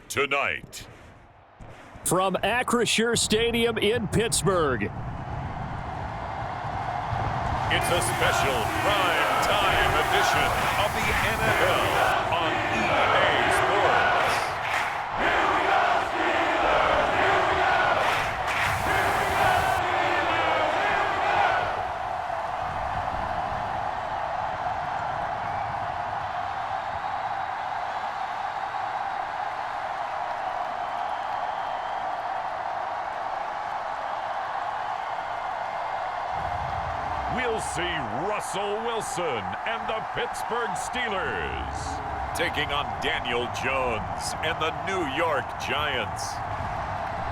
tonight. From Acrisure Stadium in Pittsburgh. It's a special prime time edition of the NFL on EA Sports. We'll see Russell Wilson and the Pittsburgh Steelers taking on Daniel Jones and the New York Giants.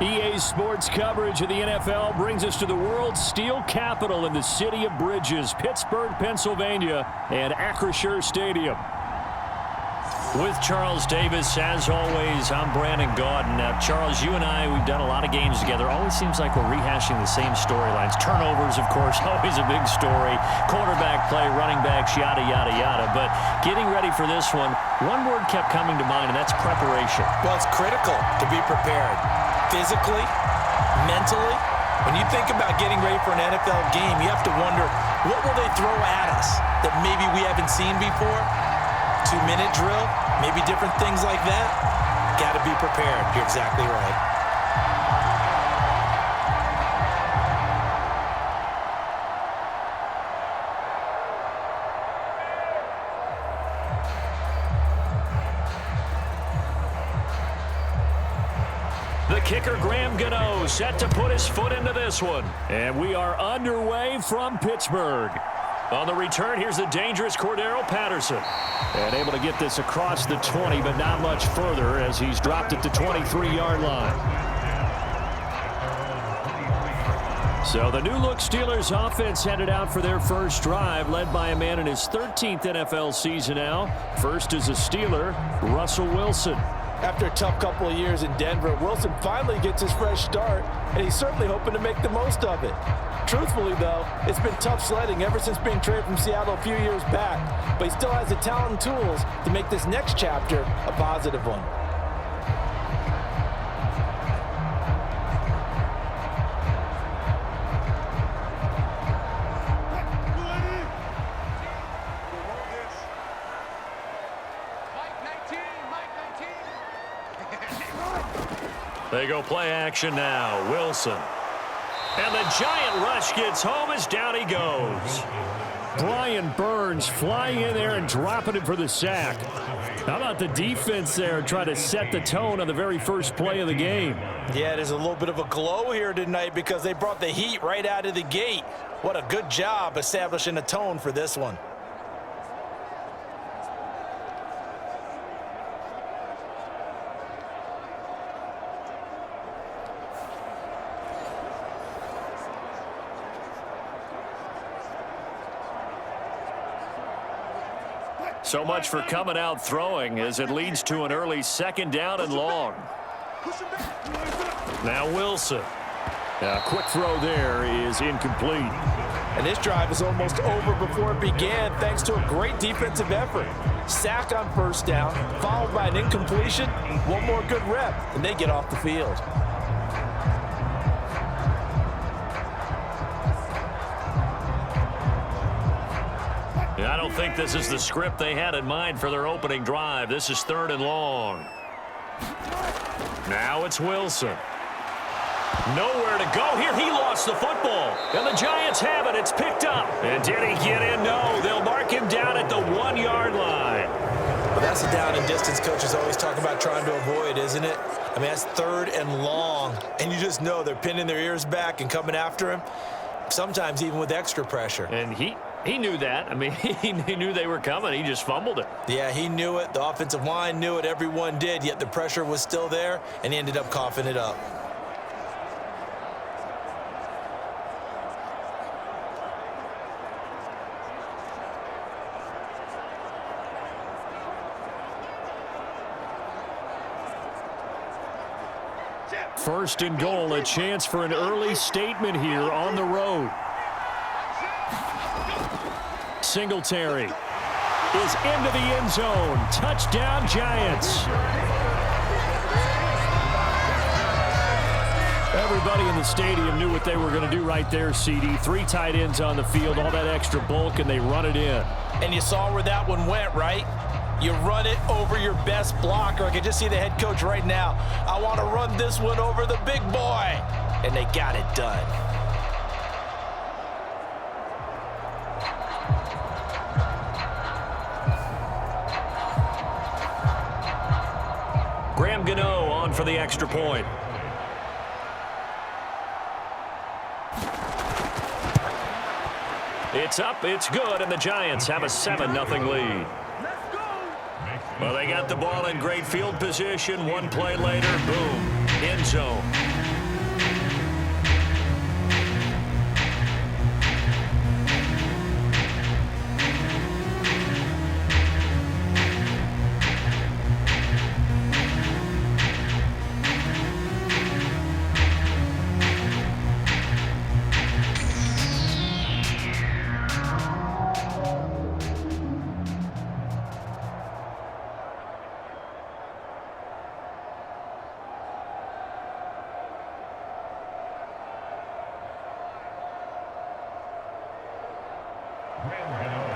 EA Sports coverage of the NFL brings us to the world's steel capital in the city of bridges, Pittsburgh, Pennsylvania, and Acrisure Stadium. With Charles Davis, as always, I'm Brandon Gaudin. Now, Charles, you and I, we've done a lot of games together. Always seems like we're rehashing the same storylines. Turnovers, of course, always a big story. Quarterback play, running backs, yada, yada, yada. But getting ready for this one word kept coming to mind, and that's preparation. Well, it's critical to be prepared. Physically, mentally. When you think about getting ready for an NFL game, you have to wonder, what will they throw at us that maybe we haven't seen before? 2-minute drill, maybe different things like that. Got to be prepared. You're exactly right. The kicker, Graham Gano, set to put his foot into this one. And we are underway from Pittsburgh. On the return, here's the dangerous Cordero Patterson. And able to get this across the 20, but not much further as he's dropped it to 23-yard line. So the new-look Steelers offense headed out for their first drive, led by a man in his 13th NFL season now. First is a Steeler, Russell Wilson. After a tough couple of years in Denver, Wilson finally gets his fresh start, and he's certainly hoping to make the most of it. Truthfully, though, it's been tough sledding ever since being traded from Seattle a few years back, but he still has the talent and tools to make this next chapter a positive one. They go play action now. Wilson. And the giant rush gets home as down he goes. Brian Burns flying in there and dropping it for the sack. How about the defense there trying to set the tone on the very first play of the game? Yeah, there's a little bit of a glow here tonight because they brought the heat right out of the gate. What a good job establishing a tone for this one. So much for coming out throwing as it leads to an early second down and long. Now Wilson. A quick throw there is incomplete. And this drive is almost over before it began thanks to a great defensive effort. Sack on first down, followed by an incompletion. One more good rep, and they get off the field. I don't think this is the script they had in mind for their opening drive. This is third and long. Now it's Wilson. Nowhere to go here. He lost the football. And the Giants have it. It's picked up. And did he get in? No. They'll mark him down at the 1-yard line. Well, that's the down and distance coaches always talk about trying to avoid, isn't it? I mean, that's third and long. And you just know they're pinning their ears back and coming after him, sometimes even with extra pressure. And he knew that. I mean, he knew they were coming. He just fumbled it. Yeah, he knew it. The offensive line knew it. Everyone did, yet the pressure was still there, and he ended up coughing it up. First and goal, a chance for an early statement here on the road. Singletary is into the end zone. Touchdown, Giants. Everybody in the stadium knew what they were going to do right there, CD. 3 tight ends on the field, all that extra bulk, and they run it in. And you saw where that one went, right? You run it over your best blocker. I can just see the head coach right now. I want to run this one over the big boy. And they got it done. Gano on for the extra point. It's up, it's good, and the Giants have a 7-0 lead. Well, they got the ball in great field position. One play later, boom, end zone.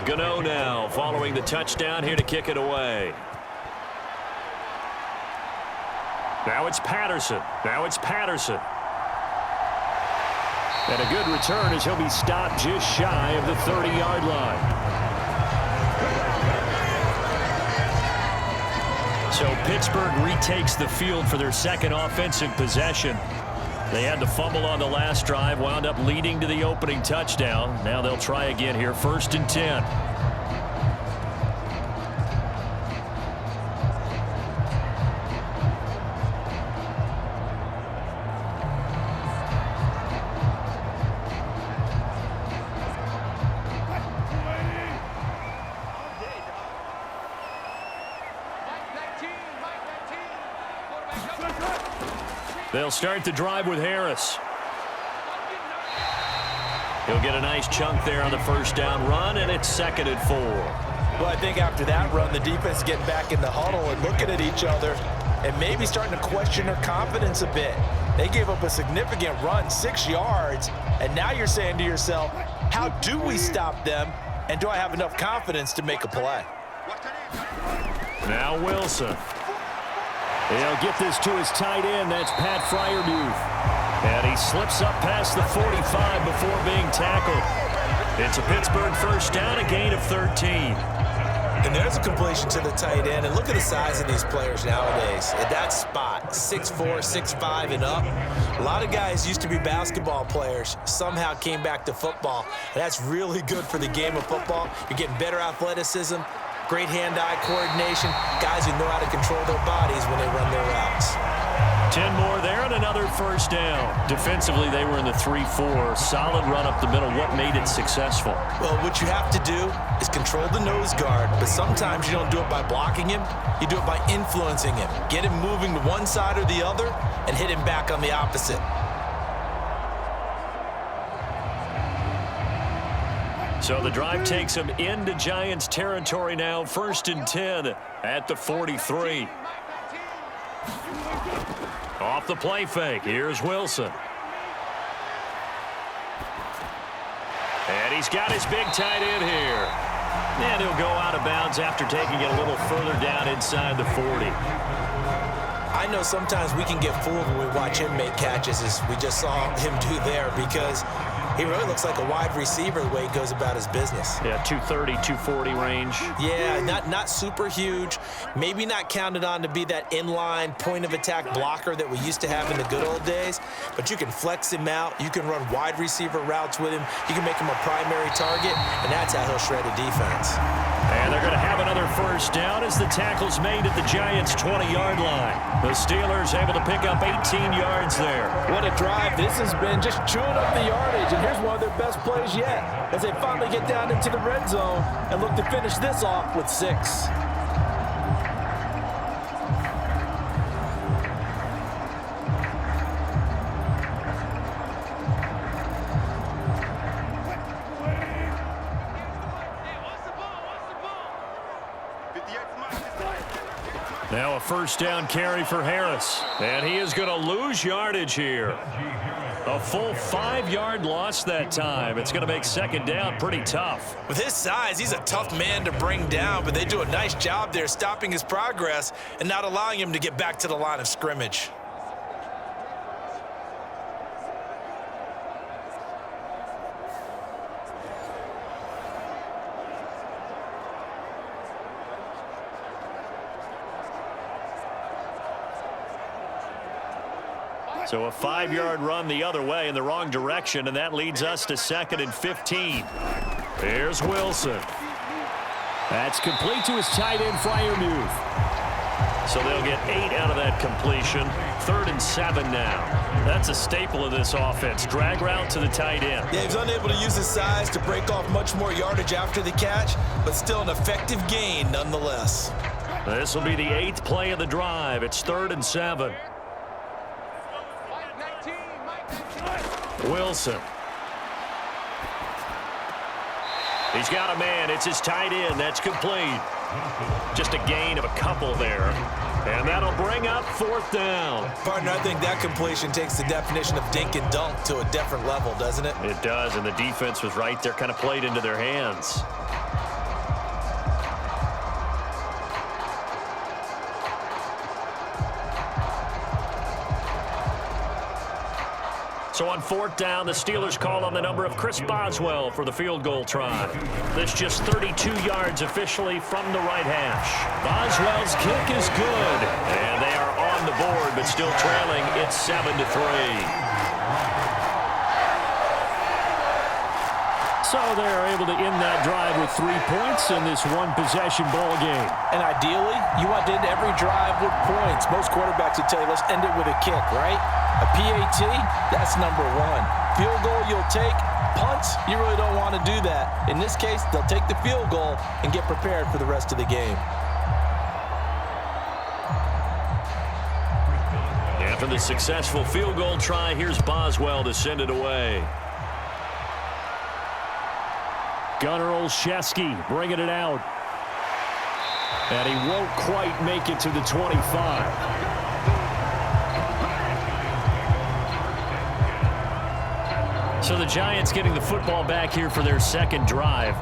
Gano now following the touchdown here to kick it away. Now it's Patterson. And a good return as he'll be stopped just shy of the 30-yard line. So Pittsburgh retakes the field for their second offensive possession. They had the fumble on the last drive, wound up leading to the opening touchdown. Now they'll try again here, 1st and 10. They'll start the drive with Harris. He'll get a nice chunk there on the first down run, and it's 2nd and 4. Well, I think after that run, the defense is getting back in the huddle and looking at each other and maybe starting to question their confidence a bit. They gave up a significant run, 6 yards, and now you're saying to yourself, how do we stop them, and do I have enough confidence to make a play? Now Wilson. He'll get this to his tight end. That's Pat Freiermuth. And he slips up past the 45 before being tackled. It's a Pittsburgh first down, a gain of 13. And there's a completion to the tight end. And look at the size of these players nowadays. At that spot, 6'4", 6'5", and up. A lot of guys used to be basketball players, somehow came back to football. And that's really good for the game of football. You're getting better athleticism, great hand-eye coordination, guys who know how to control their bodies when they run their routes. 10 more there and another first down. Defensively, they were in the 3-4. Solid run up the middle. What made it successful? Well, what you have to do is control the nose guard, but sometimes you don't do it by blocking him. You do it by influencing him. Get him moving to one side or the other and hit him back on the opposite. So the drive takes him into Giants territory now. 1st and 10 at the 43. Off the play fake. Here's Wilson. And he's got his big tight end here. And he'll go out of bounds after taking it a little further down inside the 40. I know sometimes we can get fooled when we watch him make catches, as we just saw him do there, because he really looks like a wide receiver the way he goes about his business. Yeah, 230, 240 range. Yeah, not super huge. Maybe not counted on to be that inline point-of-attack blocker that we used to have in the good old days, but you can flex him out. You can run wide receiver routes with him. You can make him a primary target, and that's how he'll shred a defense. And they're going to have another first down as the tackle's made at the Giants' 20-yard line. The Steelers able to pick up 18 yards there. What a drive. This has been just chewing up the yardage, and here's one of their best plays yet as they finally get down into the red zone and look to finish this off with 6. Now a first down carry for Harris. And he is going to lose yardage here. A full 5-yard loss that time. It's going to make second down pretty tough. With his size, he's a tough man to bring down, but they do a nice job there stopping his progress and not allowing him to get back to the line of scrimmage. So a 5-yard run the other way in the wrong direction, and that leads us to 2nd and 15. Here's Wilson. That's complete to his tight end, Freiermuth. So they'll get 8 out of that completion. 3rd and 7 now. That's a staple of this offense. Drag route to the tight end. Yeah, he's unable to use his size to break off much more yardage after the catch, but still an effective gain nonetheless. This will be the 8th play of the drive. It's 3rd and 7. Wilson. He's got a man. It's his tight end. That's complete. Just a gain of a couple there. And that'll bring up 4th down. Partner, I think that completion takes the definition of dink and dunk to a different level, doesn't it? It does, and the defense was right there, kind of played into their hands. So on 4th down, the Steelers call on the number of Chris Boswell for the field goal try. This just 32 yards officially from the right hash. Boswell's kick is good. And they are on the board, but still trailing. It's 7-3. So they're able to end that drive with 3 points in this one-possession ball game. And ideally, you want to end every drive with points. Most quarterbacks would tell you, let's end it with a kick, right? A PAT, that's number 1. Field goal you'll take. Punts, you really don't want to do that. In this case, they'll take the field goal and get prepared for the rest of the game. After the successful field goal try, here's Boswell to send it away. Gunnar Olszewski bringing it out. And he won't quite make it to the 25. So the Giants getting the football back here for their 2nd drive.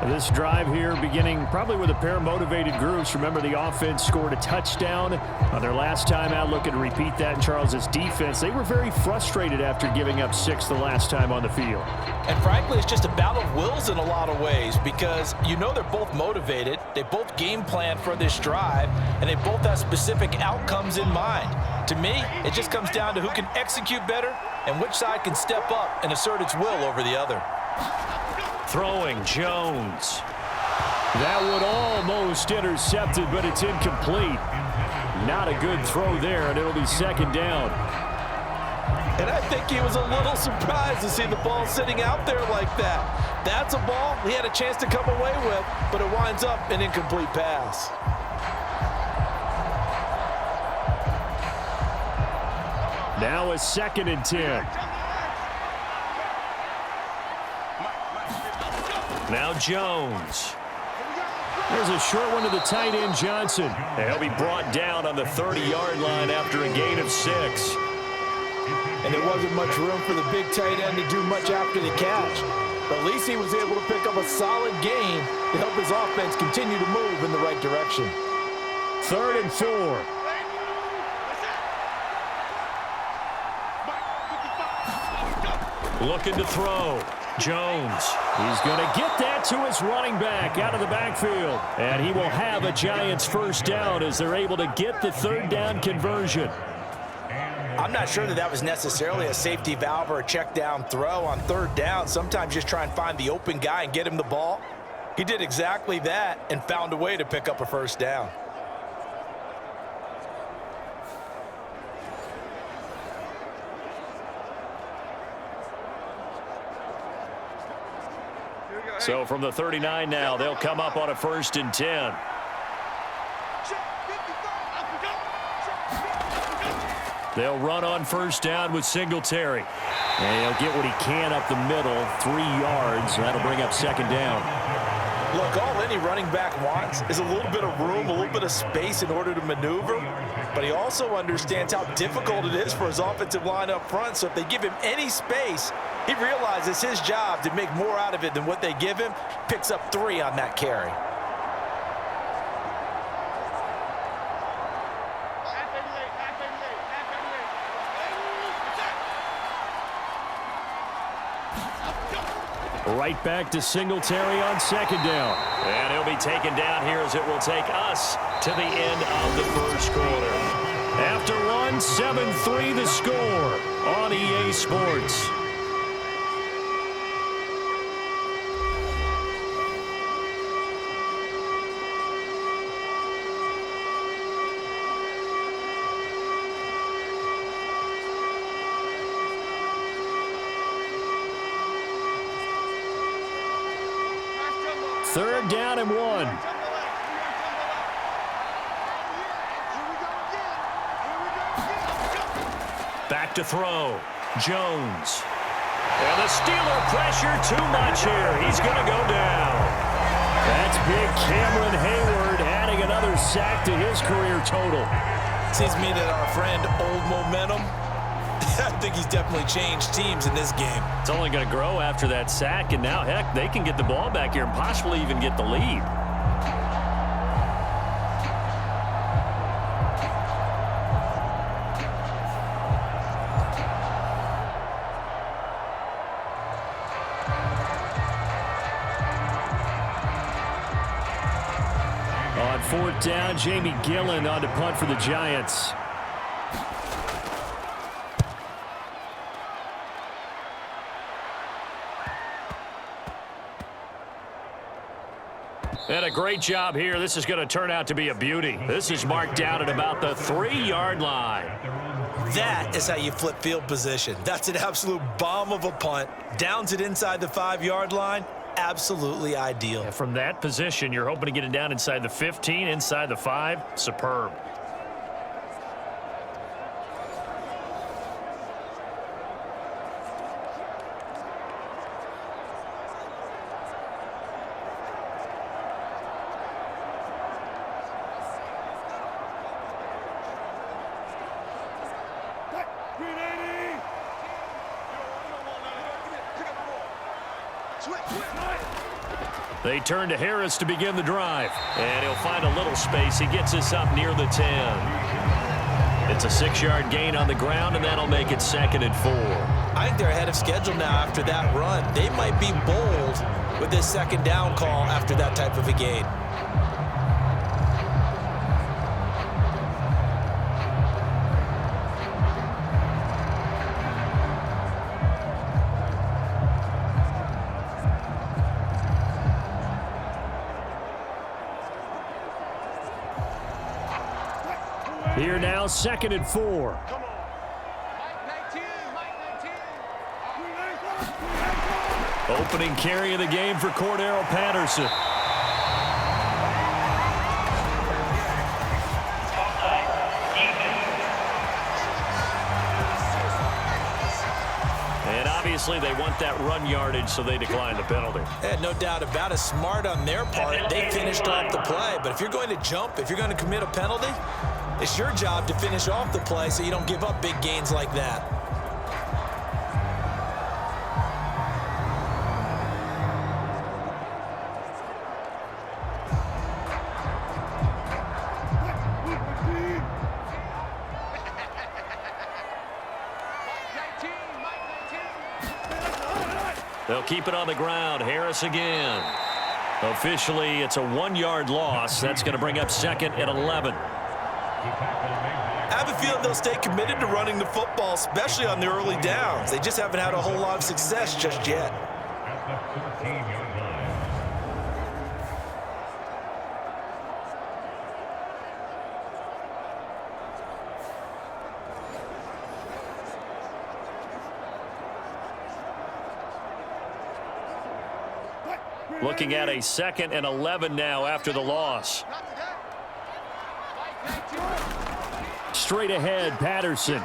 This drive here beginning probably with a pair of motivated groups. Remember, the offense scored a touchdown on their last time out. Looking to repeat that in Charles's defense. They were very frustrated after giving up 6 the last time on the field. And frankly, it's just a battle of wills in a lot of ways because you know they're both motivated. They both game plan for this drive, and they both have specific outcomes in mind. To me, it just comes down to who can execute better and which side can step up and assert its will over the other. Throwing, Jones. That would almost intercepted, but it's incomplete. Not a good throw there, and it'll be 2nd down. And I think he was a little surprised to see the ball sitting out there like that. That's a ball he had a chance to come away with, but it winds up an incomplete pass. Now a 2nd and 10. Now Jones. There's a short one to the tight end, Johnson. He'll be brought down on the 30-yard line after a gain of 6. And there wasn't much room for the big tight end to do much after the catch. But at least he was able to pick up a solid gain to help his offense continue to move in the right direction. 3rd and 4. Looking to throw. Jones. He's going to get that to his running back out of the backfield. And he will have a Giants 1st down as they're able to get the 3rd down conversion. I'm not sure that was necessarily a safety valve or a check down throw on 3rd down. Sometimes just try and find the open guy and get him the ball. He did exactly that and found a way to pick up a 1st down. So from the 39 now, they'll come up on a 1st and 10. They'll run on 1st down with Singletary. And he'll get what he can up the middle, 3 yards. That'll bring up 2nd down. Look, all in any running back wants is a little bit of room, a little bit of space in order to maneuver, but he also understands how difficult it is for his offensive line up front, so if they give him any space, he realizes his job to make more out of it than what they give him, picks up 3 on that carry. Right back to Singletary on second down. And he'll be taken down here as it will take us to the end of the first quarter. After one, 7-3 the score on EA Sports. Third down and 1. Back to throw. Jones. And the Steeler pressure too much here. He's going to go down. That's big Cameron Hayward adding another sack to his career total. Seems to me that our friend Old Momentum, I think he's definitely changed teams in this game. It's only going to grow after that sack, and now, heck, they can get the ball back here and possibly even get the lead. On fourth down, Jamie Gillen on to punt for the Giants. And a great job here. This is going to turn out to be a beauty. This is marked down at about the 3-yard line. That is how you flip field position. That's an absolute bomb of a punt. Downs it inside the 5-yard line. Absolutely ideal. And from that position, you're hoping to get it down inside the 15, inside the 5. Superb. They turn to Harris to begin the drive. And he'll find a little space. He gets us up near the 10. It's a 6-yard gain on the ground, and that'll make it 2nd and 4. I think they're ahead of schedule now after that run. They might be bold with this 2nd down call after that type of a gain. Here now, 2nd and 4. Opening carry of the game for Cordero Patterson. And obviously they want that run yardage, so they decline the penalty. No doubt about it. Smart on their part. They finished off the play. But if you're going to jump, if you're going to commit a penalty, it's your job to finish off the play so you don't give up big gains like that. They'll keep it on the ground. Harris again. Officially, it's a 1-yard loss. That's going to bring up 2nd and 11. I have a feeling they'll stay committed to running the football, especially on the early downs. They just haven't had a whole lot of success just yet. Looking at a 2nd and 11 now after the loss. Straight ahead, Patterson.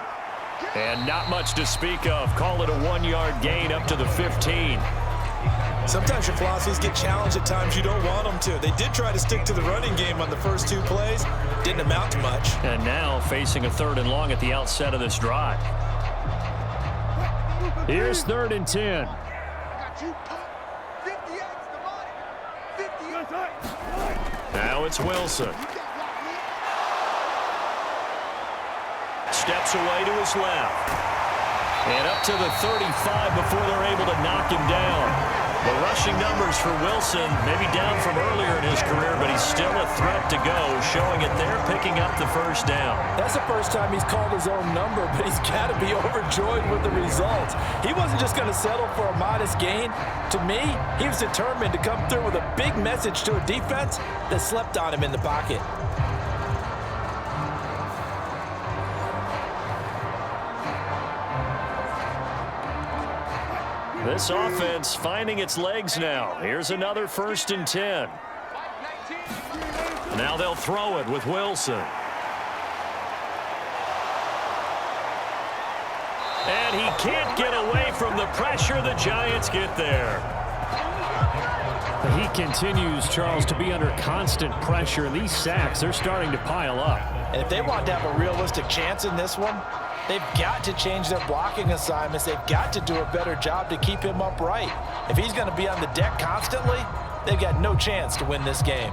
And not much to speak of. Call it a 1-yard gain up to the 15. Sometimes your philosophies get challenged at times you don't want them to. They did try to stick to the running game on the first 2 plays. Didn't amount to much. And now facing a 3rd and long at the outset of this drive. Here's 3rd and 10. Now it's Wilson. Steps away to his left. And up to the 35 before they're able to knock him down. The rushing numbers for Wilson, maybe down from earlier in his career, but he's still a threat to go, showing it there, picking up the first down. That's the first time he's called his own number, but he's got to be overjoyed with the results. He wasn't just going to settle for a modest gain. To me, he was determined to come through with a big message to a defense that slept on him in the pocket. This offense finding its legs now. Here's another 1st and 10. Now they'll throw it with Wilson. And he can't get away from the pressure. The Giants get there. He continues, Charles, to be under constant pressure. And these sacks, they're starting to pile up. And if they want to have a realistic chance in this one, they've got to change their blocking assignments. They've got to do a better job to keep him upright. If he's going to be on the deck constantly, they've got no chance to win this game.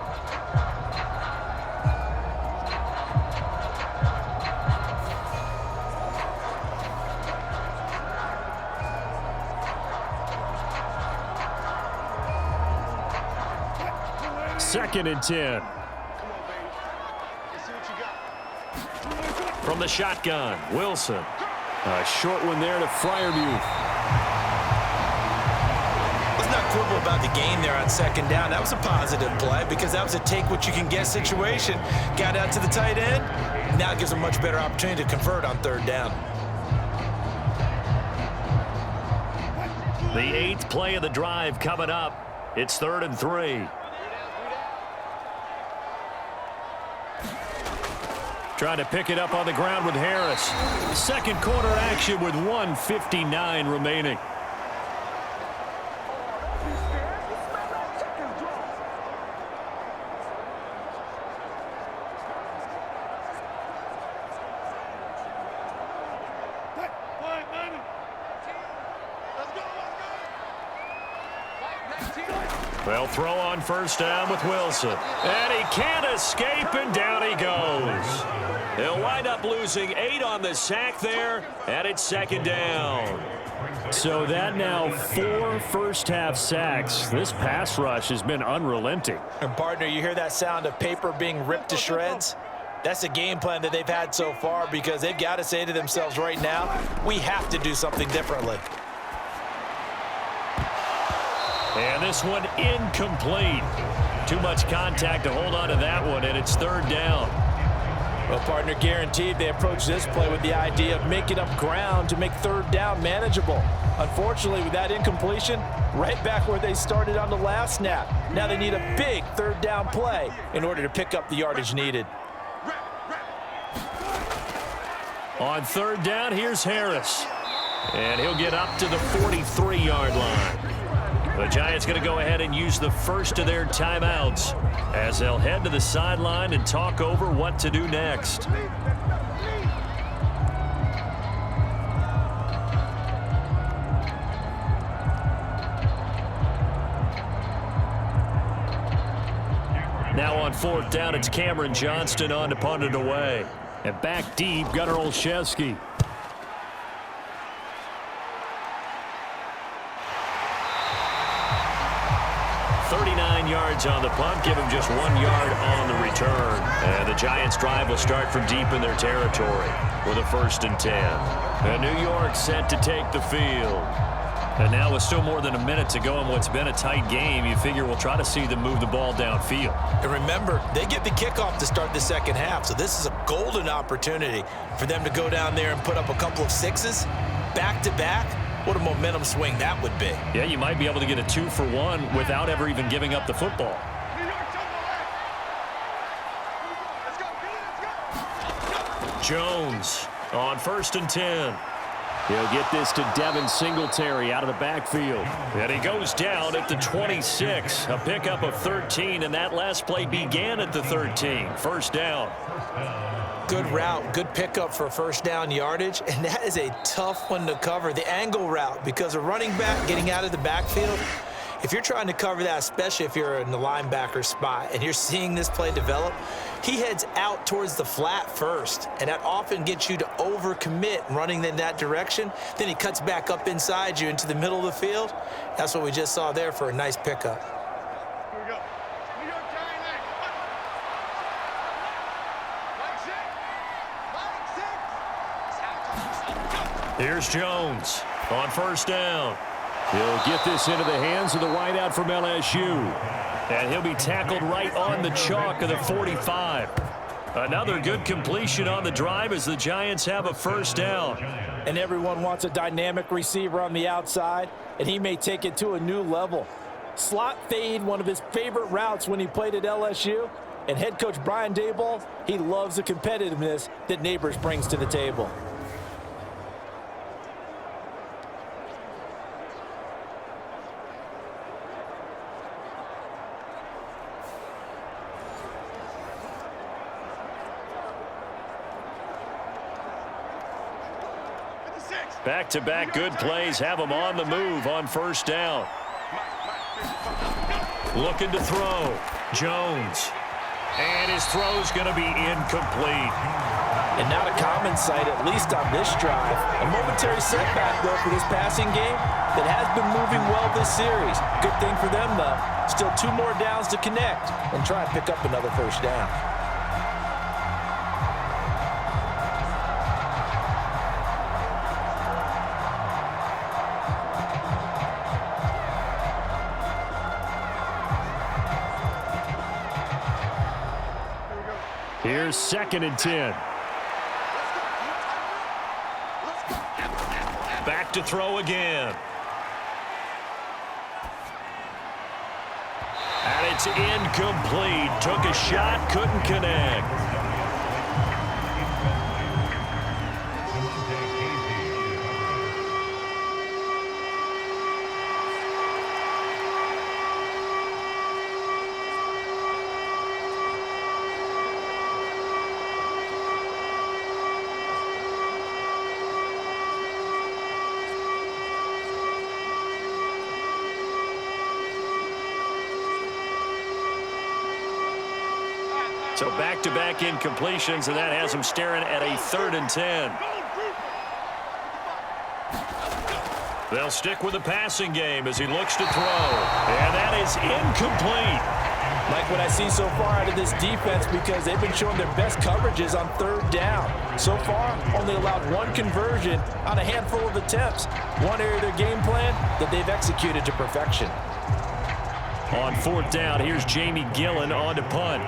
Second and 10. From the shotgun, Wilson. A short one there to Fryermuth. Let's not quibble about the gain there on 2nd down. That was a positive play because that was a take-what-you-can-get situation. Got out to the tight end. Now it gives a much better opportunity to convert on 3rd down. The 8th play of the drive coming up. It's 3rd and 3. Trying to pick it up on the ground with Harris. Second quarter action with 1:59 remaining. They'll throw on 1st down with Wilson. And he can't escape, and down he goes. They'll wind up losing 8 on the sack there, and it's 2nd down. So that now 4 first-half sacks. This pass rush has been unrelenting. And, partner, you hear that sound of paper being ripped to shreds? That's the game plan that they've had so far because they've got to say to themselves right now, we have to do something differently. And this one incomplete. Too much contact to hold on to that one, and it's 3rd down. Well, partner, guaranteed they approach this play with the idea of making up ground to make 3rd down manageable. Unfortunately, with that incompletion, right back where they started on the last snap. Now they need a big 3rd down play in order to pick up the yardage needed. On 3rd down, here's Harris. And he'll get up to the 43-yard line. The Giants going to go ahead and use the first of their timeouts as they'll head to the sideline and talk over what to do next. Now on 4th down, it's Cameron Johnston on to punt it away. And back deep, Gunnar Olszewski. 39 yards on the punt, give him just 1 yard on the return. And the Giants' drive will start from deep in their territory with a 1st and 10. And New York set to take the field. And now with still more than a minute to go in what's been a tight game, you figure we'll try to see them move the ball downfield. And remember, they get the kickoff to start the 2nd half, so this is a golden opportunity for them to go down there and put up a couple of 6s back-to-back. What a momentum swing that would be. Yeah, you might be able to get a 2-for-1 without ever even giving up the football. Jones on 1st and 10. He'll get this to Devin Singletary out of the backfield. And he goes down at the 26. A pickup of 13, and that last play began at the 13. First down. Good route, good pickup for first down yardage, and that is a tough one to cover, the angle route, because a running back getting out of the backfield, if you're trying to cover that, especially if you're in the linebacker spot and you're seeing this play develop, he heads out towards the flat first, and that often gets you to overcommit running in that direction. Then he cuts back up inside you into the middle of the field. That's what we just saw there for a nice pickup. Here's Jones on first down. He'll get this into the hands of the wideout from LSU. And he'll be tackled right on the chalk of the 45. Another good completion on the drive as the Giants have a first down. And everyone wants a dynamic receiver on the outside, and he may take it to a new level. Slot fade, one of his favorite routes when he played at LSU. And head coach Brian Daboll, he loves the competitiveness that Nabers brings to the table. Back-to-back good plays have him on the move on first down. Looking to throw. Jones. And his throw's going to be incomplete. And not a common sight, at least on this drive. A momentary setback, though, for this passing game that has been moving well this series. Good thing for them, though. Still 2 more downs to connect and try and pick up another first down. Here's 2nd and 10. Back to throw again. And it's incomplete. Took a shot, couldn't connect. So back-to-back incompletions, and that has him staring at a 3rd and 10. They'll stick with the passing game as he looks to throw. And that is incomplete. Like what I see so far out of this defense, because they've been showing their best coverages on 3rd down. So far, only allowed 1 conversion on a handful of attempts. One area of their game plan that they've executed to perfection. On 4th down, here's Jamie Gillen on to punt.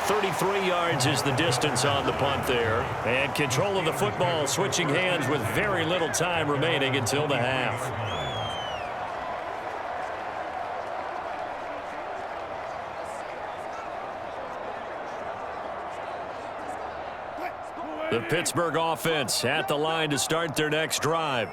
33 yards is the distance on the punt there. And control of the football switching hands with very little time remaining until the half. The Pittsburgh offense at the line to start their next drive.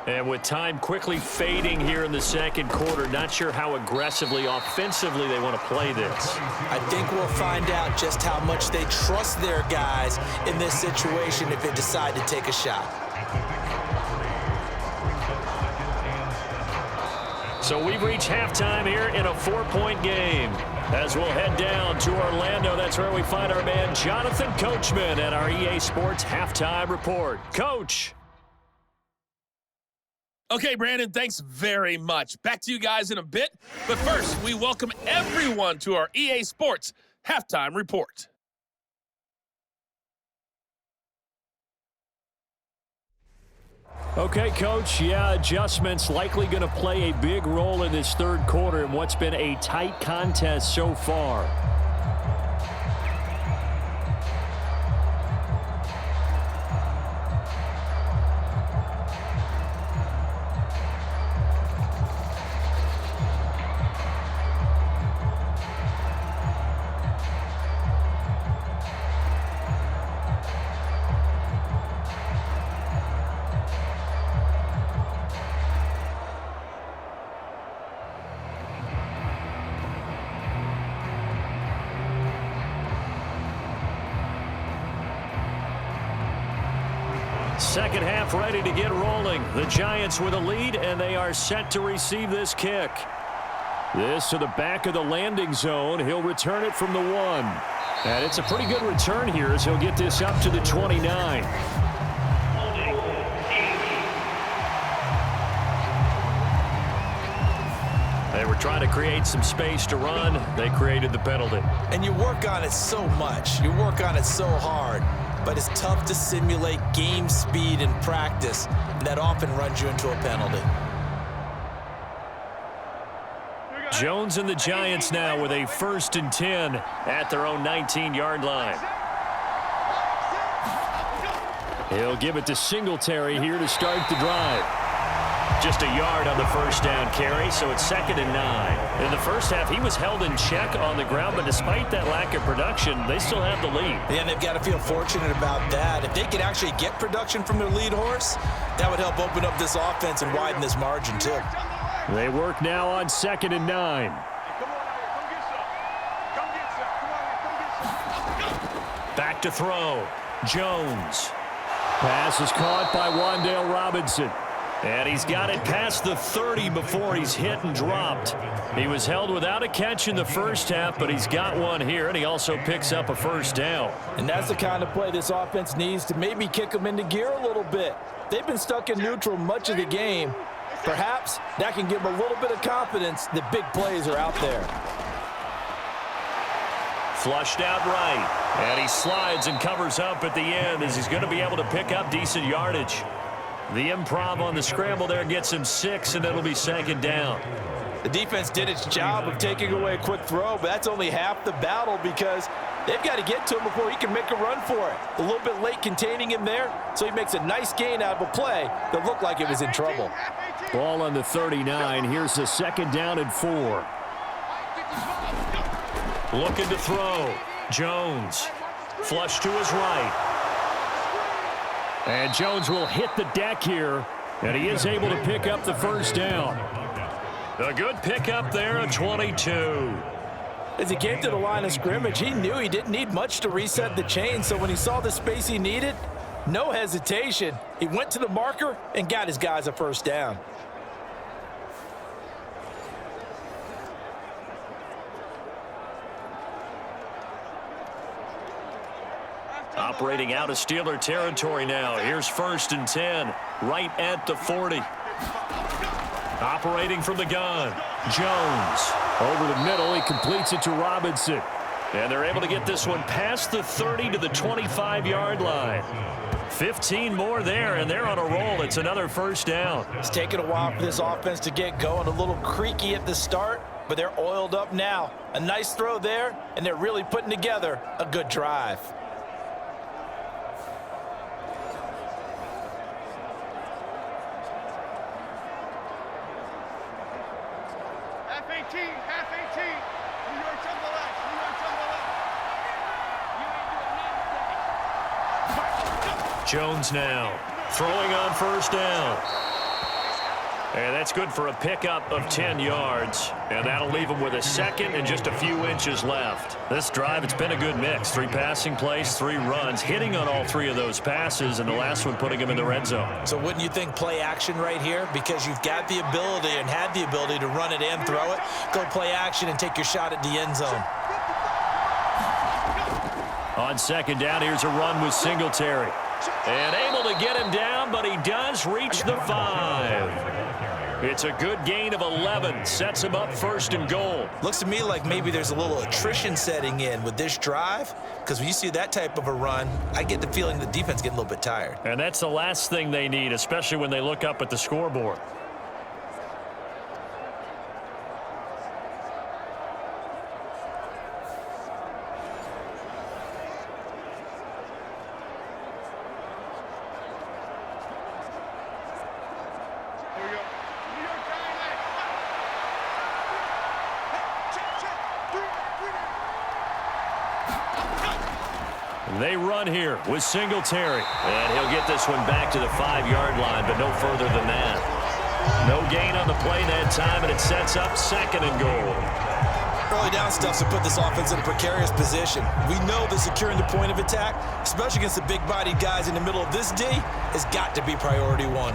And with time quickly fading here in the 2nd quarter, not sure how aggressively, offensively they want to play this. I think we'll find out just how much they trust their guys in this situation if they decide to take a shot. So we've reached halftime here in a 4-point game. As we'll head down to Orlando, that's where we find our man Jonathan Coachman at our EA Sports Halftime Report. Coach. Okay, Brandon, thanks very much. Back to you guys in a bit. But first, we welcome everyone to our EA Sports Halftime Report. Okay, Coach, adjustments likely going to play a big role in this 3rd quarter in what's been a tight contest so far. second half ready to get rolling. The Giants with a lead, and they are set to receive this kick. This to the back of the landing zone. He'll return it from the 1. And it's a pretty good return here as he'll get this up to the 29. They were trying to create some space to run. They created the penalty. And you work on it so much. You work on it so hard. But it's tough to simulate game speed in practice. And that often runs you into a penalty. Jones and the Giants now with a 1st and 10 at their own 19-yard line. He'll give it to Singletary here to start the drive. Just a yard on the first down carry, so it's 2nd and 9. In the first half, he was held in check on the ground, but despite that lack of production, they still have the lead. Yeah, they've got to feel fortunate about that. If they could actually get production from their lead horse, that would help open up this offense and widen this margin, too. They work now on 2nd and 9. Back to throw. Jones. Pass is caught by Wan'Dale Robinson. And he's got it past the 30 before he's hit and dropped. He was held without a catch in the first half, but he's got one here, and he also picks up a first down. And that's the kind of play this offense needs to maybe kick them into gear a little bit. They've been stuck in neutral much of the game. Perhaps that can give them a little bit of confidence that big plays are out there. Flushed out right, and he slides and covers up at the end as he's going to be able to pick up decent yardage. The improv on the scramble there gets him 6, and it'll be 2nd down. The defense did its job of taking away a quick throw, but that's only half the battle because they've got to get to him before he can make a run for it. A little bit late containing him there, so he makes a nice gain out of a play that looked like it was in trouble. Ball on the 39. Here's the 2nd down and 4. Looking to throw. Jones. Flush to his right. And Jones will hit the deck here, and he is able to pick up the first down. A good pickup there at 22. As he came to the line of scrimmage, he knew he didn't need much to reset the chain, so when he saw the space he needed, no hesitation. He went to the marker and got his guys a first down. Operating out of Steeler territory now. Here's 1st and 10, right at the 40. Operating from the gun. Jones. Over the middle, he completes it to Robinson. And they're able to get this one past the 30 to the 25-yard line. 15 more there, and they're on a roll. It's another first down. It's taken a while for this offense to get going. A little creaky at the start, but they're oiled up now. A nice throw there, and they're really putting together a good drive. Jones now throwing on first down. And that's good for a pickup of 10 yards. And that'll leave him with a 2nd and just a few inches left. This drive, it's been a good mix. 3 passing plays, 3 runs, hitting on all 3 of those passes, and the last one putting him in the red zone. So wouldn't you think play action right here? Because you've got the ability and had the ability to run it and throw it. Go play action and take your shot at the end zone. On 2nd down, here's a run with Singletary. And able to get him down, but he does reach the 5. It's a good gain of 11. Sets him up 1st and goal. Looks to me like maybe there's a little attrition setting in with this drive, because when you see that type of a run, I get the feeling the defense getting a little bit tired. And that's the last thing they need, especially when they look up at the scoreboard. They run here with Singletary. And he'll get this one back to the 5-yard line, but no further than that. No gain on the play that time, and it sets up 2nd and goal. early down stuff to put this offense in a precarious position. We know that securing the point of attack, especially against the big-bodied guys in the middle of this D, has got to be priority one.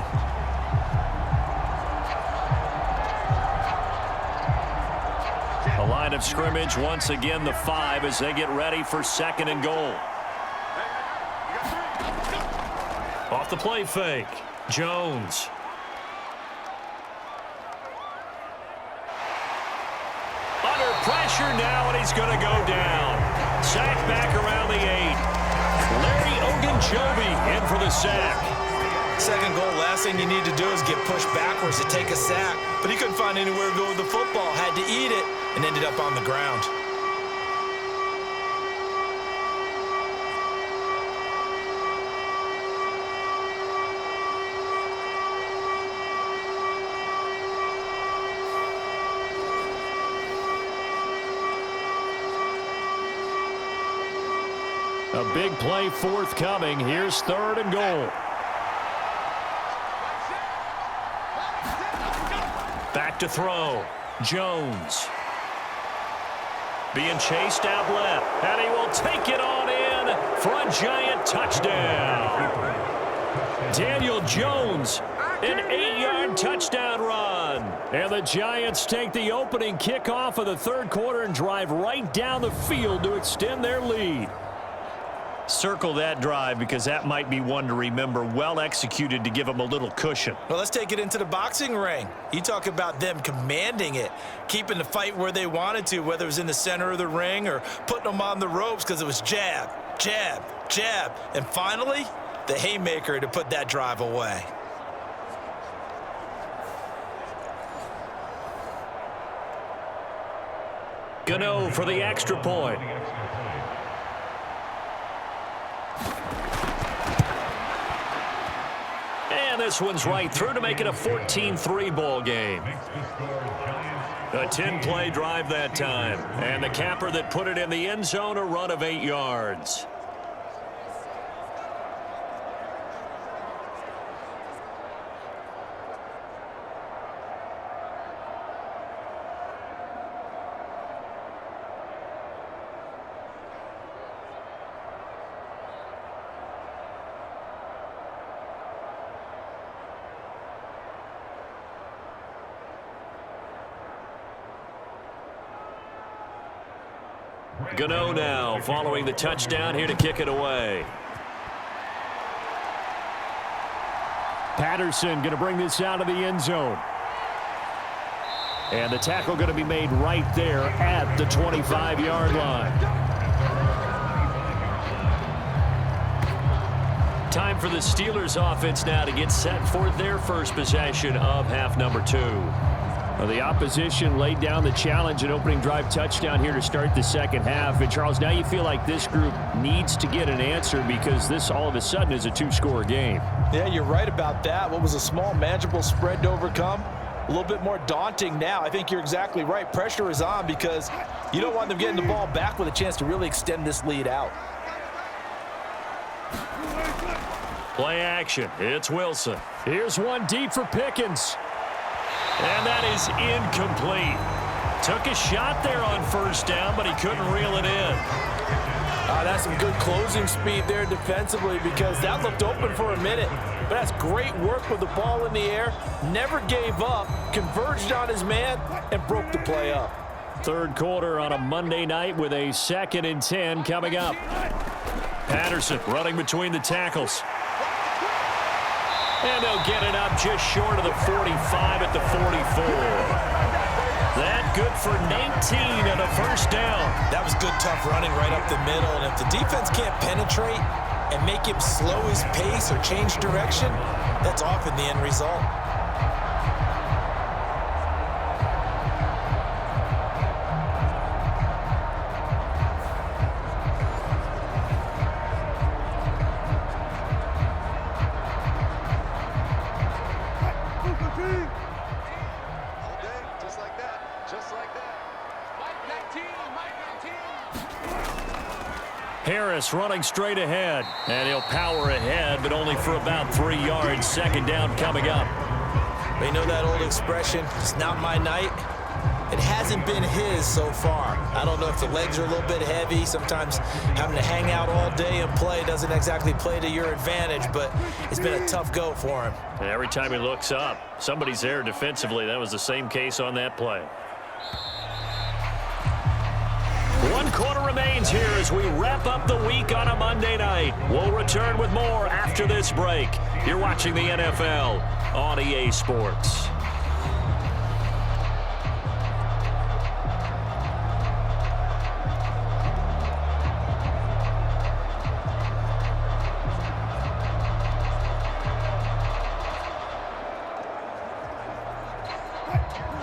The line of scrimmage, once again, the 5 as they get ready for 2nd and goal. Off the play fake, Jones. Under pressure now, and he's going to go down. Sack back around the 8. Larry Ogunjobi in for the sack. Second goal, last thing you need to do is get pushed backwards to take a sack. But he couldn't find anywhere to go with the football, had to eat it, and ended up on the ground. A big play forthcoming. Here's 3rd and goal. Back to throw. Jones. Being chased out left. And he will take it on in for a giant touchdown. Daniel Jones, an 8-yard touchdown run. And the Giants take the opening kickoff of the 3rd quarter and drive right down the field to extend their lead. Circle that drive because that might be one to remember. Well executed to give them a little cushion. Well, let's take it into the boxing ring. You talk about them commanding it, keeping the fight where they wanted to, whether it was in the center of the ring or putting them on the ropes because it was jab, jab, jab. And finally, the haymaker to put that drive away. Gano for the extra point. And this one's right through to make it a 14-3 ball game. A 10-play drive that time. And the capper that put it in the end zone, a run of 8 yards. Gano now following the touchdown here to kick it away. Patterson going to bring this out of the end zone. And the tackle going to be made right there at the 25-yard line. Time for the Steelers offense now to get set for their first possession of half number 2. Well, the opposition laid down the challenge and opening drive touchdown here to start the second half. And, Charles, now you feel like this group needs to get an answer because this all of a sudden is a 2-score game. Yeah, you're right about that. What was a small, manageable spread to overcome, a little bit more daunting now. I think you're exactly right. Pressure is on because you don't want them getting the ball back with a chance to really extend this lead out. Play action. It's Wilson. Here's one deep for Pickens. And that is incomplete. Took a shot there on first down, but he couldn't reel it in. That's some good closing speed there defensively because that looked open for a minute. But that's great work with the ball in the air. Never gave up, converged on his man, and broke the play up. 3rd quarter on a Monday night with a 2nd and 10 coming up. Patterson running between the tackles. And they'll get it up just short of the 45 at the 44. That good for 19 and a first down. That was good, tough running right up the middle. And if the defense can't penetrate and make him slow his pace or change direction, that's often the end result. Harris running straight ahead, and he'll power ahead, but only for about 3 yards. 2nd down coming up. They know that old expression, it's not my night. It hasn't been his so far. I don't know if the legs are a little bit heavy. Sometimes having to hang out all day and play doesn't exactly play to your advantage, but it's been a tough go for him. And every time he looks up, somebody's there defensively. That was the same case on that play. 1 quarter remains here as we wrap up the week on a Monday night. We'll return with more after this break. You're watching the NFL on EA Sports.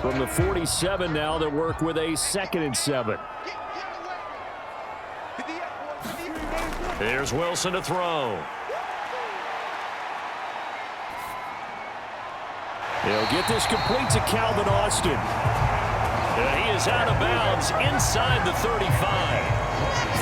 From the 47 now, they work with a 2nd and 7. Here's Wilson to throw. He'll get this complete to Calvin Austin. And he is out of bounds inside the 35.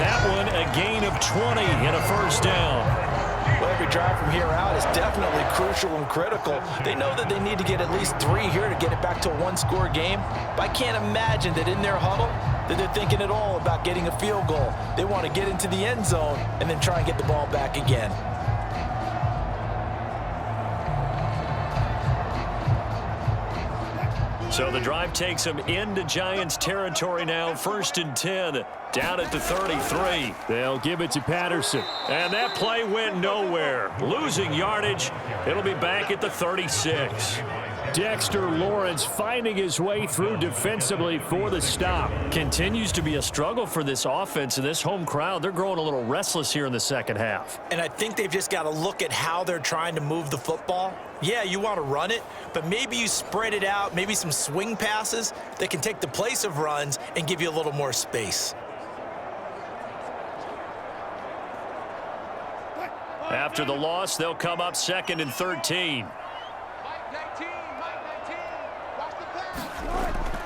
That one a gain of 20 and a first down. Well, every drive from here out is definitely crucial and critical. They know that they need to get at least 3 here to get it back to a 1-score game. But I can't imagine that in their huddle that they're thinking at all about getting a field goal. They want to get into the end zone and then try and get the ball back again. So the drive takes them into Giants territory now. 1st and 10, down at the 33. They'll give it to Patterson. And that play went nowhere. Losing yardage. It'll be back at the 36. Dexter Lawrence finding his way through defensively for the stop. Continues to be a struggle for this offense and this home crowd. They're growing a little restless here in the second half. And I think they've just got to look at how they're trying to move the football. Yeah, you want to run it, but maybe you spread it out, maybe some swing passes that can take the place of runs and give you a little more space. After the loss, they'll come up 2nd and 13.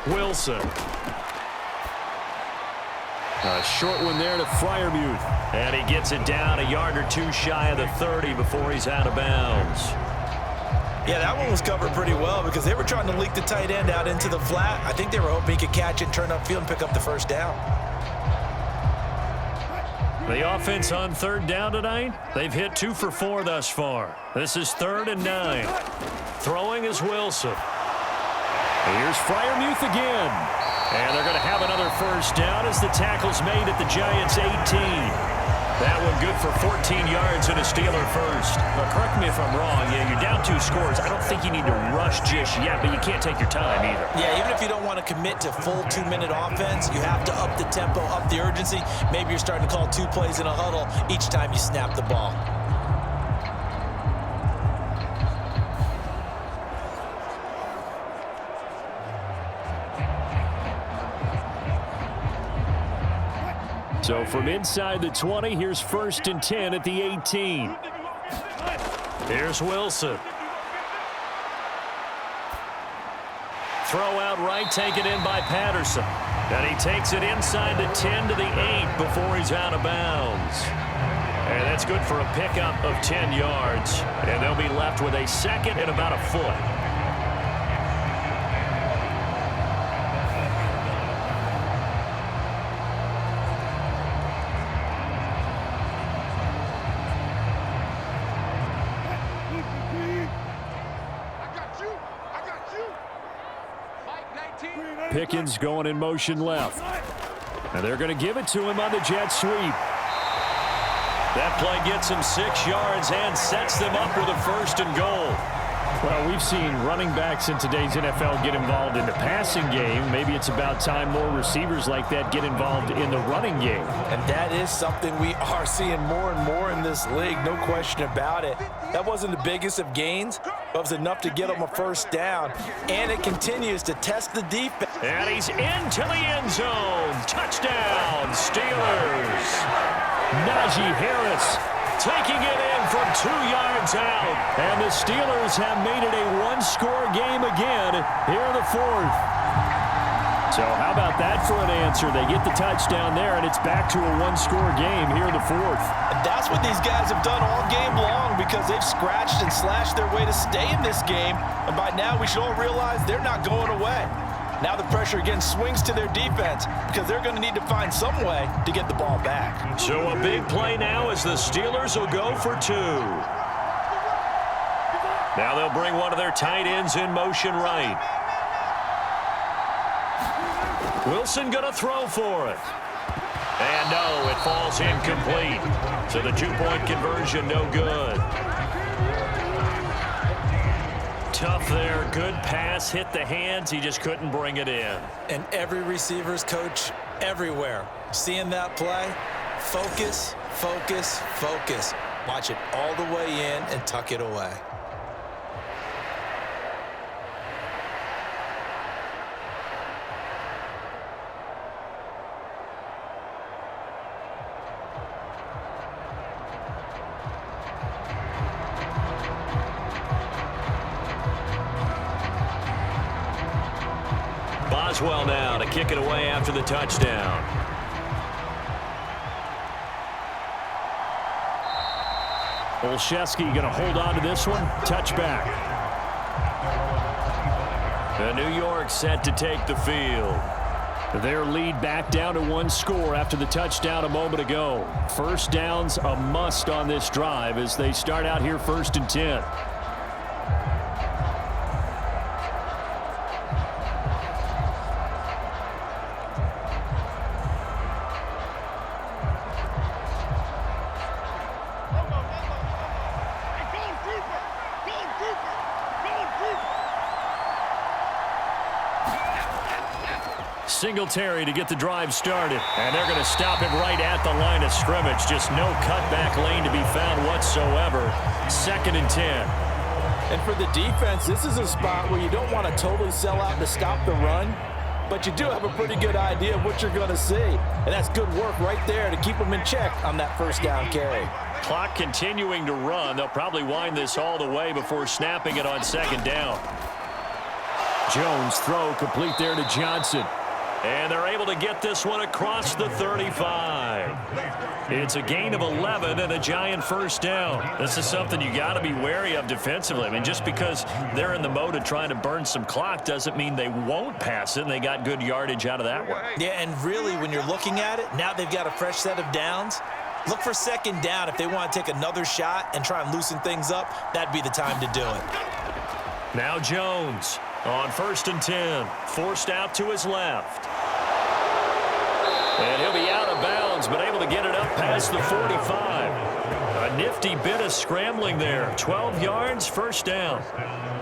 Wilson. A short one there to Freiermuth. And he gets it down a yard or 2 shy of the 30 before he's out of bounds. Yeah, that one was covered pretty well because they were trying to leak the tight end out into the flat. I think they were hoping he could catch it, turn upfield, and pick up the first down. The offense on 3rd down tonight, they've hit 2 for 4 thus far. This is 3rd and 9. Throwing is Wilson. Here's Freiermuth again. And they're going to have another first down as the tackle's made at the Giants' 18. That one good for 14 yards and a Steeler first. But correct me if I'm wrong. Yeah, you're down 2 scores. I don't think you need to rush just yet, but you can't take your time either. Yeah, even if you don't want to commit to full 2-minute offense, you have to up the tempo, up the urgency. Maybe you're starting to call 2 plays in a huddle each time you snap the ball. So from inside the 20, here's 1st and 10 at the 18. Here's Wilson. Throw out right, taken in by Patterson. And he takes it inside the 10 to the 8 before he's out of bounds. And that's good for a pickup of 10 yards. And they'll be left with a 2nd and about a foot. Pickens going in motion left. And they're going to give it to him on the jet sweep. That play gets him 6 yards and sets them up with a 1st and goal. Well, we've seen running backs in today's NFL get involved in the passing game. Maybe it's about time more receivers like that get involved in the running game. And that is something we are seeing more and more in this league, no question about it. That wasn't the biggest of gains, but it was enough to get them a first down. And it continues to test the defense. And he's into the end zone. Touchdown, Steelers. Najee Harris taking it in from 2 yards out. And the Steelers have made it a 1-score game again here in the 4th. So how about that for an answer? They get the touchdown there, and it's back to a 1-score game here in the 4th. And that's what these guys have done all game long because they've scratched and slashed their way to stay in this game. And by now we should all realize they're not going away. Now the pressure again swings to their defense because they're going to need to find some way to get the ball back. So a big play now as the Steelers will go for 2. Now they'll bring one of their tight ends in motion right. Wilson going to throw for it. And no, it falls incomplete. So the 2-point conversion no good. Tough there. Good pass. Hit the hands. He just couldn't bring it in. And every receiver's coach everywhere. Seeing that play, focus, focus, focus. Watch it all the way in and tuck it away. Boswell now to kick it away after the touchdown. Olszewski going to hold on to this one. Touchback. The New York set to take the field. Their lead back down to 1 score after the touchdown a moment ago. First down's a must on this drive as they start out here 1st and 10. Singletary to get the drive started. And they're going to stop him right at the line of scrimmage. Just no cutback lane to be found whatsoever. 2nd and 10. And for the defense, this is a spot where you don't want to totally sell out to stop the run, but you do have a pretty good idea of what you're going to see. And that's good work right there to keep them in check on that 1st down carry. Clock continuing to run. They'll probably wind this all the way before snapping it on 2nd down. Jones throw complete there to Johnson. And they're able to get this one across the 35. It's a gain of 11 and a Giant 1st down. This is something you got to be wary of defensively. I mean, just because they're in the mode of trying to burn some clock doesn't mean they won't pass it, and they got good yardage out of that one. Yeah, and really, when you're looking at it, now they've got a fresh set of downs. Look for 2nd down. If they want to take another shot and try and loosen things up, that'd be the time to do it. Now Jones on 1st and 10. Forced out to his left. And he'll be out of bounds, but able to get it up past the 45. A nifty bit of scrambling there. 12 yards, 1st down.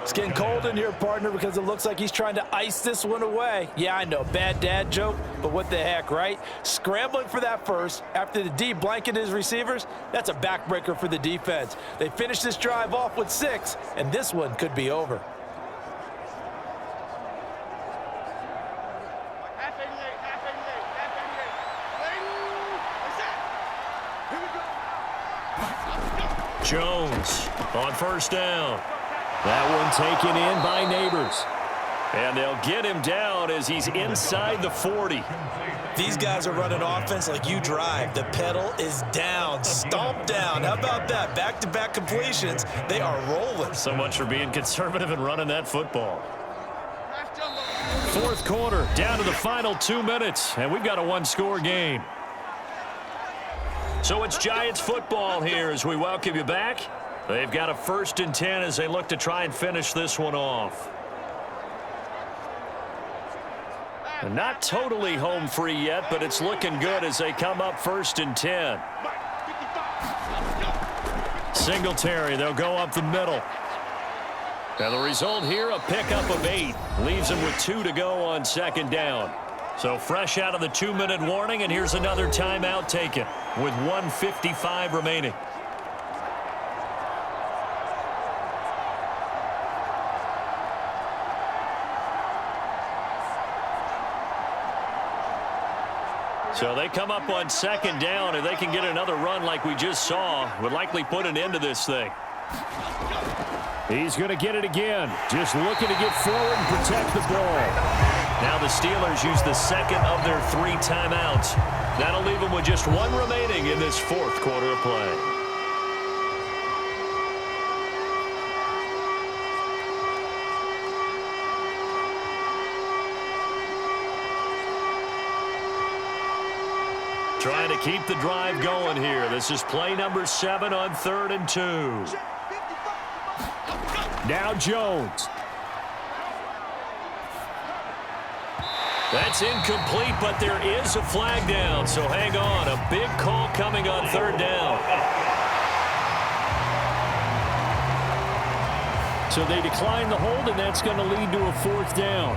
It's getting cold in here, partner, because it looks like he's trying to ice this one away. Yeah, I know, bad dad joke, but what the heck, right? Scrambling for that first after the D blanketed his receivers, that's a backbreaker for the defense. They finished this drive off with 6, and this one could be over. Jones on 1st down. That one taken in by Nabers. And they'll get him down as he's inside the 40. These guys are running offense like you drive. The pedal is down, stomp down. How about that? Back-to-back completions. They are rolling. So much for being conservative and running that football. 4th quarter, down to the final 2 minutes, and we've got a 1-score game. So it's Giants football here as we welcome you back. They've got a 1st and 10 as they look to try and finish this one off. And not totally home free yet, but it's looking good as they come up 1st and 10. Singletary, they'll go up the middle. Now the result here, a pickup of 8. Leaves them with 2 to go on 2nd down. So fresh out of the 2-minute warning, and here's another timeout taken with 1:55 remaining. So they come up on 2nd down, and they can get another run like we just saw. Would likely put an end to this thing. He's going to get it again. Just looking to get forward and protect the ball. Now the Steelers use the 2nd of their 3 timeouts. That'll leave them with just 1 remaining in this 4th quarter of play. trying to keep the drive going here. This is play number 7 on 3rd and 2. Now Jones. That's incomplete, but there is a flag down, so hang on. A big call coming on 3rd down. So they decline the hold, and that's going to lead to a 4th down.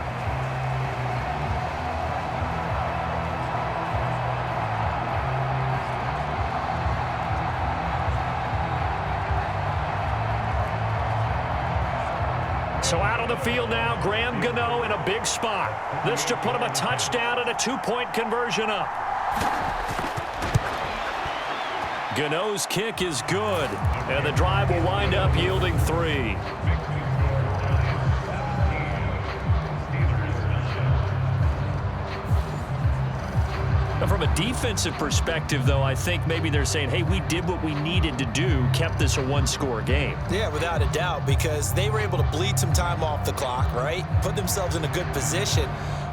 So out on the field now, Graham Gano in a big spot. This to put him a touchdown and a 2-point conversion up. Gano's kick is good, and the drive will wind up yielding 3. From a defensive perspective, though, I think maybe they're saying, hey, we did what we needed to do, kept this a 1-score game. Yeah, without a doubt, because they were able to bleed some time off the clock, right? Put themselves in a good position,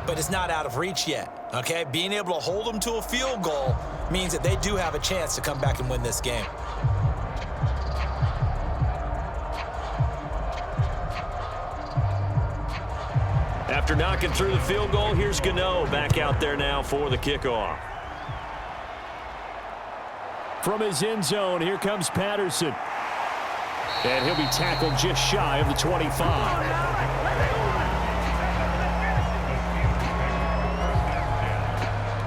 but it's not out of reach yet, okay? Being able to hold them to a field goal means that they do have a chance to come back and win this game. After knocking through the field goal, here's Gano back out there now for the kickoff. From his end zone, here comes Patterson. And he'll be tackled just shy of the 25.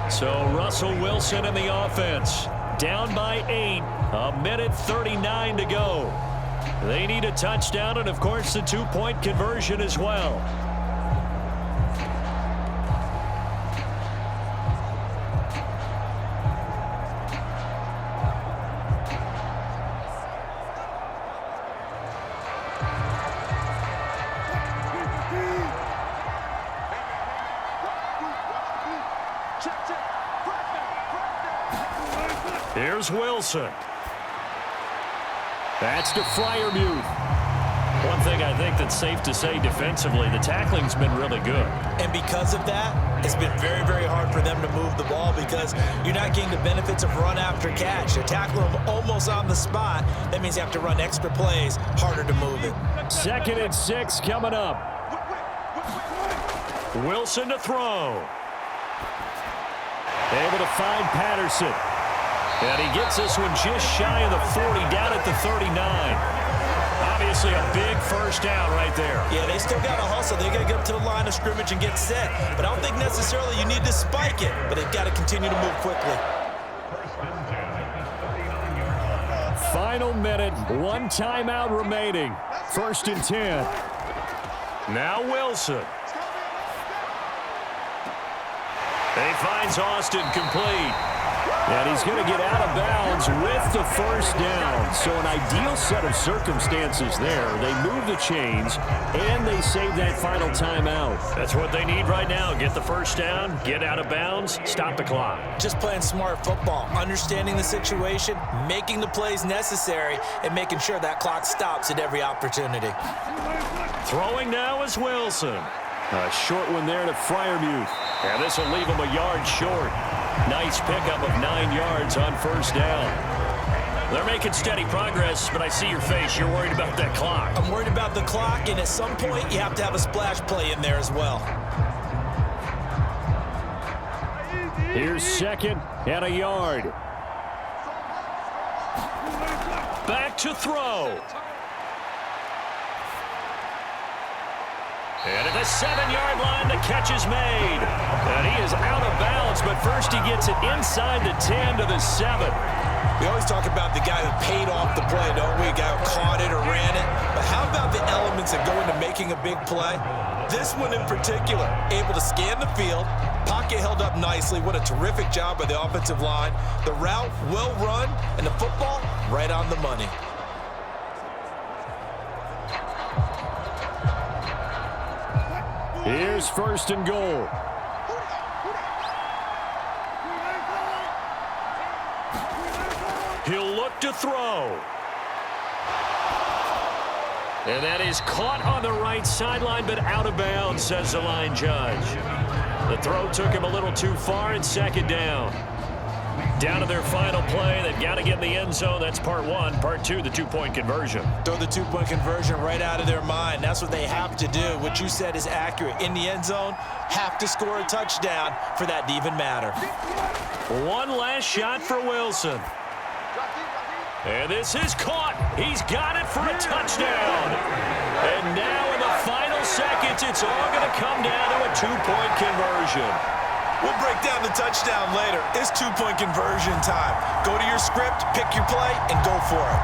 So Russell Wilson in the offense. Down by 8. 1:39 to go. They need a touchdown and, of course, the 2-point conversion as well. Here's Wilson. That's to Freiermuth. One thing I think that's safe to say defensively, the tackling's been really good. And because of that, it's been very, very hard for them to move the ball because you're not getting the benefits of run after catch. You tackle them almost on the spot. That means you have to run extra plays, harder to move it. 2nd and 6 coming up. Wilson to throw. Able to find Patterson. And he gets this one just shy of the 40, down at the 39. Obviously a big first down right there. Yeah, they still got to hustle. They got to get up to the line of scrimmage and get set. But I don't think necessarily you need to spike it, but they've got to continue to move quickly. Final minute, 1 timeout remaining. 1st and 10. Now Wilson. He finds Austin complete. And he's going to get out of bounds with the 1st down. So an ideal set of circumstances there. They move the chains, and they save that final timeout. That's what they need right now. Get the 1st down, get out of bounds, stop the clock. Just playing smart football, understanding the situation, making the plays necessary, and making sure that clock stops at every opportunity. Throwing now is Wilson. A short one there to Freiermuth. And this will leave him a yard short. Nice pickup of 9 yards on 1st down. They're making steady progress, but I see your face. You're worried about that clock. I'm worried about the clock, and at some point, you have to have a splash play in there as well. Here's 2nd and a yard. Back to throw. And at the 7-yard line, the catch is made. And he is out of bounds, but first he gets it inside the 10 to the 7. We always talk about the guy who paid off the play, don't we? A guy who caught it or ran it. But how about the elements that go into making a big play? This one in particular, able to scan the field, pocket held up nicely. What a terrific job by the offensive line. The route, well run, and the football, right on the money. Here's 1st and goal. He'll look to throw. And that is caught on the right sideline, but out of bounds, says the line judge. The throw took him a little too far, and 2nd down. Down to their final play. They've got to get in the end zone. That's part one. Part two, the two-point conversion. Throw the two-point conversion right out of their mind. That's what they have to do. What you said is accurate. In the end zone, have to score a touchdown for that to even matter. One last shot for Wilson. And this is caught. He's got it for a touchdown. And now in the final seconds, it's all going to come down to a two-point conversion. We'll break down the touchdown later. It's two-point conversion time. Go to your script, pick your play, and go for it.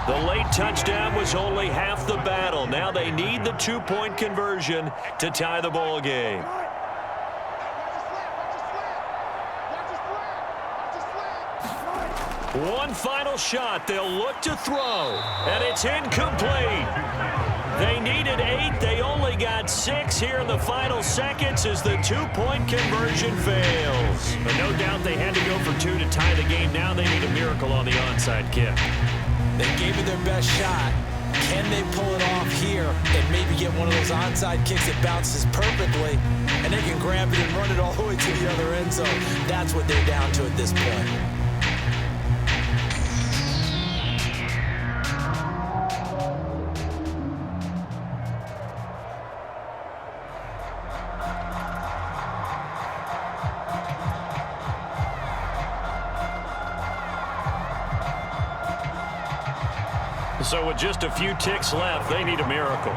The late touchdown was only half the battle. Now they need the two-point conversion to tie the ball game. One final shot. They'll look to throw, and it's incomplete. They needed 8. They only got 6 here in the final seconds as the two-point conversion fails. But no doubt they had to go for 2 to tie the game. Now they need a miracle on the onside kick. They gave it their best shot. Can they pull it off here and maybe get one of those onside kicks that bounces perfectly, and they can grab it and run it all the way to the other end zone? That's what they're down to at this point. So with just a few ticks left, they need a miracle.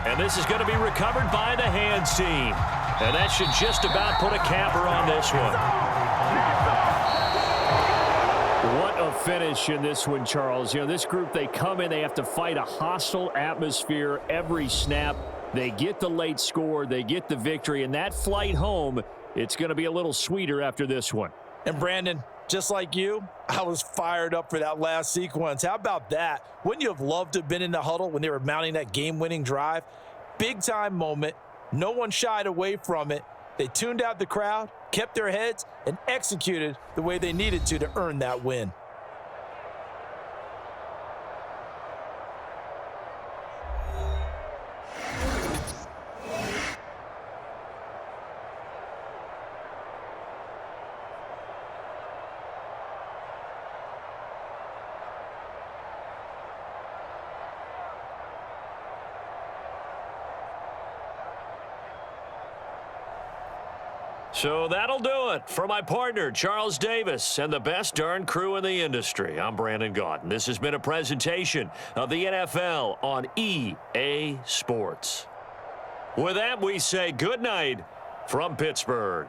And this is going to be recovered by the hands team. And that should just about put a capper on this one. What a finish in this one, Charles. You know, this group, they come in, they have to fight a hostile atmosphere every snap. They get the late score, they get the victory, and that flight home, it's going to be a little sweeter after this one. And Brandon, just like you, I was fired up for that last sequence. How about that? Wouldn't you have loved to have been in the huddle when they were mounting that game-winning drive? Big-time moment. No one shied away from it. They tuned out the crowd, kept their heads, and executed the way they needed to earn that win. So that'll do it for my partner, Charles Davis, and the best darn crew in the industry. I'm Brandon Gaudin. This has been a presentation of the NFL on EA Sports. With that, we say good night from Pittsburgh.